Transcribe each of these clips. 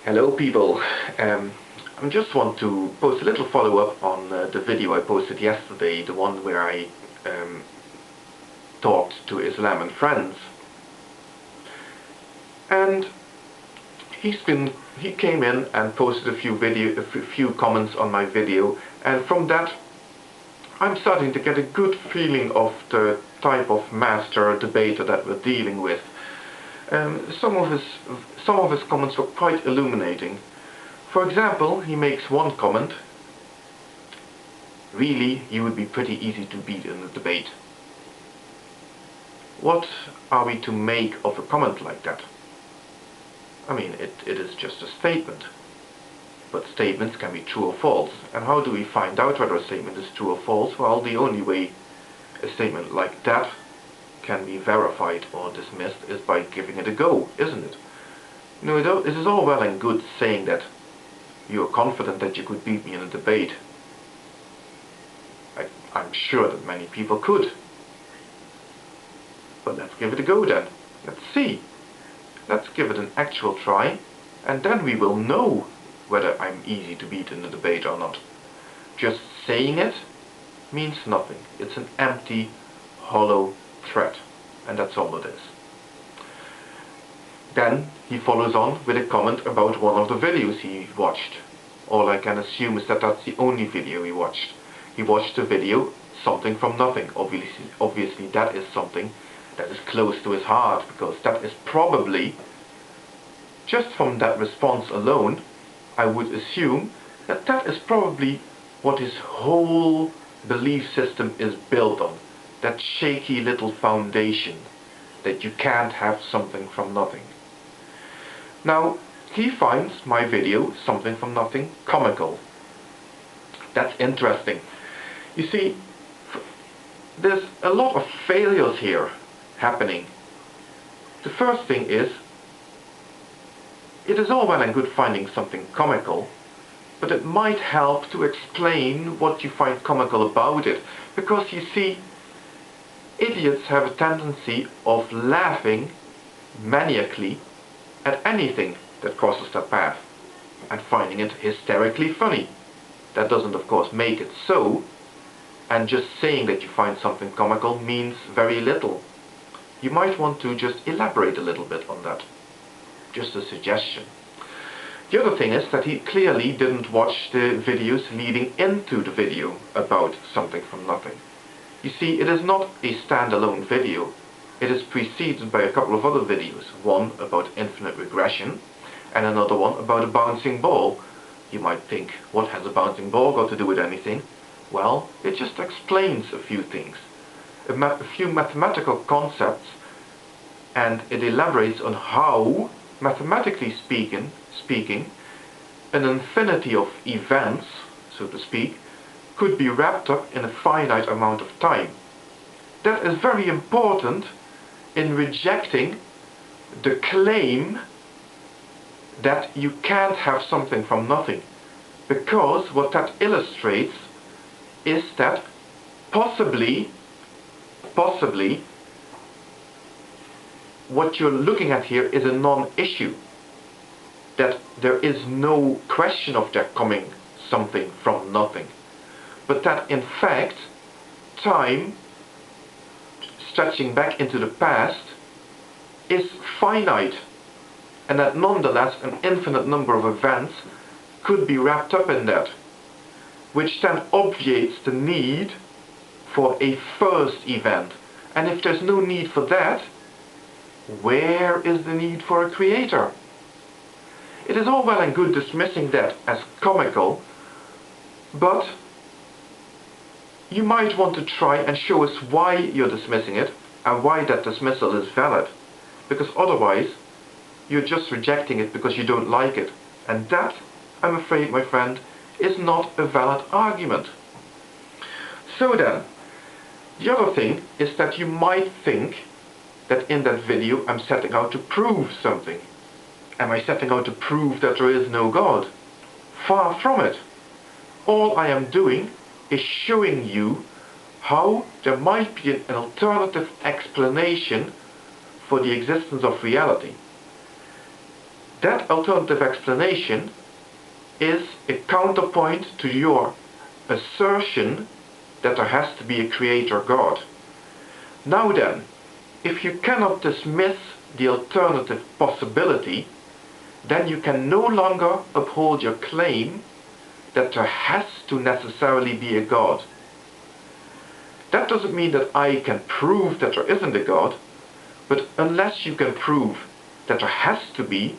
Hello people, I just want to post a little follow-up on the video I posted yesterday, the one where I talked to Islam and friends. And he came in and posted a few comments on my video, and from that I'm starting to get a good feeling of the type of master debater that we're dealing with. Some of his comments were quite illuminating. For example, he makes one comment: "Really, you would be pretty easy to beat in a debate." What are we to make of a comment like that? I mean, it is just a statement. But statements can be true or false. And how do we find out whether a statement is true or false? Well, the only way a statement like that can be verified or dismissed is by giving it a go, isn't it? You know, it is all well and good saying that you are confident that you could beat me in a debate. I'm sure that many people could. But let's give it a go then. Let's see. Let's give it an actual try, and then we will know whether I'm easy to beat in a debate or not. Just saying it means nothing. It's an empty, hollow threat, and that's all it is. Then he follows on with a comment about one of the videos he watched. All I can assume is that that's the only video he watched. He watched a video, Something from Nothing. Obviously that is something that is close to his heart, because that is probably, just from that response alone, I would assume that that is probably what his whole belief system is built on. That shaky little foundation that you can't have something from nothing. Now, he finds my video, Something from Nothing, comical. That's interesting. You see, there's a lot of failures here happening. The first thing is, it is all well and good finding something comical, but it might help to explain what you find comical about it. Because you see, idiots have a tendency of laughing maniacally at anything that crosses their path and finding it hysterically funny. That doesn't, of course, make it so, and just saying that you find something comical means very little. You might want to just elaborate a little bit on that. Just a suggestion. The other thing is that he clearly didn't watch the videos leading into the video about Something from Nothing. You see, it is not a standalone video. It is preceded by a couple of other videos. One about infinite regression, and another one about a bouncing ball. You might think, what has a bouncing ball got to do with anything? Well, it just explains a few things. A few mathematical concepts, and it elaborates on how, mathematically speaking, an infinity of events, so to speak, could be wrapped up in a finite amount of time. That is very important in rejecting the claim that you can't have something from nothing. Because what that illustrates is that possibly, what you're looking at here is a non-issue. That there is no question of there coming something from nothing. But that in fact, time, stretching back into the past, is finite. And that nonetheless an infinite number of events could be wrapped up in that. Which then obviates the need for a first event. And if there's no need for that, where is the need for a creator? It is all well and good dismissing that as comical, but you might want to try and show us why you're dismissing it and why that dismissal is valid. Because otherwise, you're just rejecting it because you don't like it. And that, I'm afraid, my friend, is not a valid argument. So then, the other thing is that you might think that in that video I'm setting out to prove something. Am I setting out to prove that there is no God? Far from it. All I am doing is showing you how there might be an alternative explanation for the existence of reality. That alternative explanation is a counterpoint to your assertion that there has to be a creator God. Now then, if you cannot dismiss the alternative possibility, then you can no longer uphold your claim that there has to necessarily be a God. That doesn't mean that I can prove that there isn't a God, but unless you can prove that there has to be,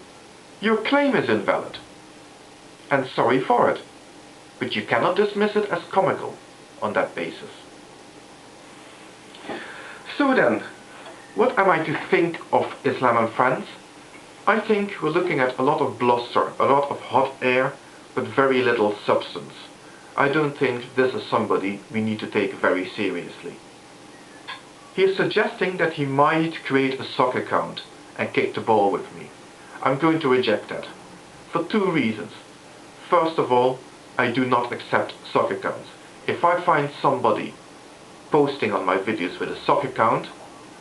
your claim is invalid. And sorry for it, but you cannot dismiss it as comical on that basis. So then, what am I to think of Islam and friends? I think we're looking at a lot of bluster, a lot of hot air, but very little substance. I don't think this is somebody we need to take very seriously. He is suggesting that he might create a sock account and kick the ball with me. I'm going to reject that. For two reasons. First of all, I do not accept sock accounts. If I find somebody posting on my videos with a sock account,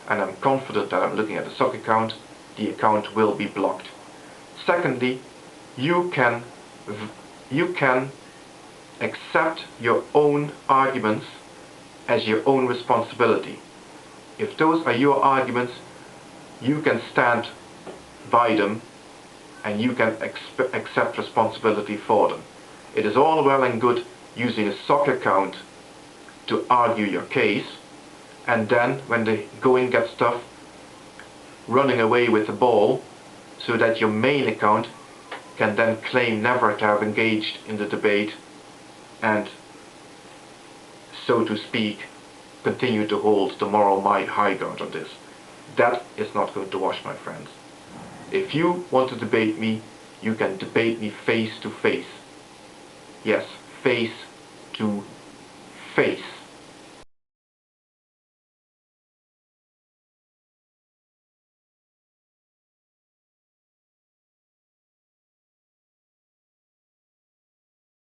and I'm confident that I'm looking at a sock account, the account will be blocked. Secondly, you can accept your own arguments as your own responsibility. If those are your arguments, you can stand by them and you can accept responsibility for them. It is all well and good using a sock account to argue your case, and then when the going gets tough, running away with the ball so that your main account can then claim never to have engaged in the debate and, so to speak, continue to hold the moral high ground on this. That is not going to wash, my friends. If you want to debate me, you can debate me face to face. Yes, face